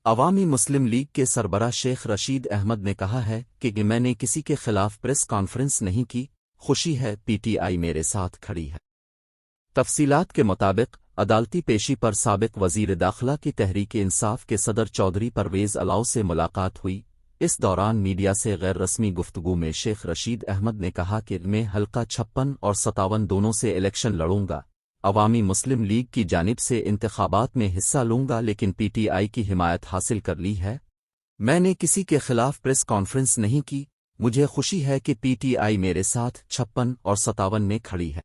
عوامی مسلم لیگ کے سربراہ شیخ رشید احمد نے کہا ہے کہ میں نے کسی کے خلاف پریس کانفرنس نہیں کی، خوشی ہے پی ٹی آئی میرے ساتھ کھڑی ہے۔ تفصیلات کے مطابق عدالتی پیشی پر سابق وزیر داخلہ کی تحریک انصاف کے صدر چودھری پرویز الاؤ سے ملاقات ہوئی۔ اس دوران میڈیا سے غیر رسمی گفتگو میں شیخ رشید احمد نے کہا کہ میں حلقہ 56 اور 57 دونوں سے الیکشن لڑوں گا، عوامی مسلم لیگ کی جانب سے انتخابات میں حصہ لوں گا، لیکن پی ٹی آئی کی حمایت حاصل کر لی ہے۔ میں نے کسی کے خلاف پریس کانفرنس نہیں کی، مجھے خوشی ہے کہ پی ٹی آئی میرے ساتھ 56 اور 57 میں کھڑی ہے۔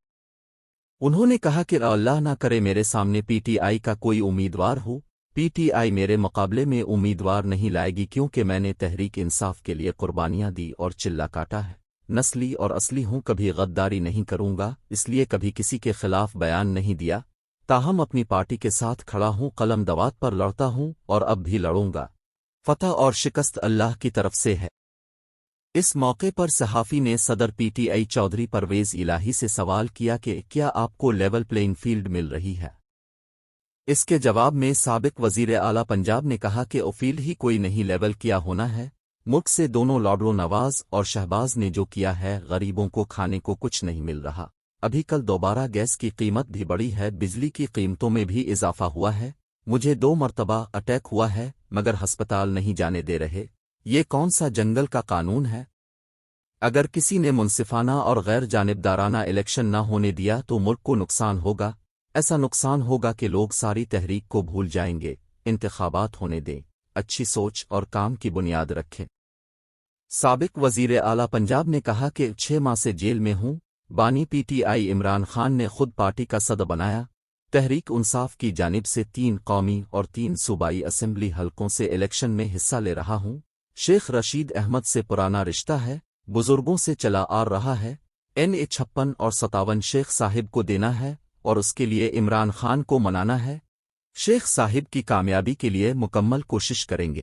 انہوں نے کہا کہ اللہ نہ کرے میرے سامنے پی ٹی آئی کا کوئی امیدوار ہو، پی ٹی آئی میرے مقابلے میں امیدوار نہیں لائے گی کیونکہ میں نے تحریک انصاف کے لیے قربانیاں دی اور چلہ کاٹا ہے، نسلی اور اصلی ہوں، کبھی غداری نہیں کروں گا، اس لیے کبھی کسی کے خلاف بیان نہیں دیا، تاہم اپنی پارٹی کے ساتھ کھڑا ہوں، قلم دوات پر لڑتا ہوں اور اب بھی لڑوں گا، فتح اور شکست اللہ کی طرف سے ہے۔ اس موقع پر صحافی نے صدر P T I Chaudhry Pervaiz Elahi سے سوال کیا کہ کیا آپ کو لیول پلینگ فیلڈ مل رہی ہے؟ اس کے جواب میں سابق وزیر اعلیٰ پنجاب نے کہا کہ فیلڈ ہی کوئی نہیں لیول کیا ہونا ہے، ملک سے دونوں لاڈرو نواز اور شہباز نے جو کیا ہے، غریبوں کو کھانے کو کچھ نہیں مل رہا، ابھی کل دوبارہ گیس کی قیمت بھی بڑھی ہے، بجلی کی قیمتوں میں بھی اضافہ ہوا ہے، مجھے 2 مرتبہ اٹیک ہوا ہے مگر ہسپتال نہیں جانے دے رہے، یہ کون سا جنگل کا قانون ہے؟ اگر کسی نے منصفانہ اور غیر جانبدارانہ الیکشن نہ ہونے دیا تو ملک کو نقصان ہوگا، ایسا نقصان ہوگا کہ لوگ ساری تحریک کو بھول جائیں گے، انتخابات ہونے دیں، اچھی سوچ اور کام کی بنیاد رکھیں۔ سابق وزیر اعلیٰ پنجاب نے کہا کہ 6 ماہ سے جیل میں ہوں، بانی پی ٹی آئی عمران خان نے خود پارٹی کا صدر بنایا، تحریک انصاف کی جانب سے 3 قومی اور 3 صوبائی اسمبلی حلقوں سے الیکشن میں حصہ لے رہا ہوں، شیخ رشید احمد سے پرانا رشتہ ہے، بزرگوں سے چلا آ رہا ہے، این 56 اور 57 شیخ صاحب کو دینا ہے اور اس کے لیے عمران خان کو منانا ہے، شیخ صاحب کی کامیابی کے لیے مکمل کوشش کریں گے۔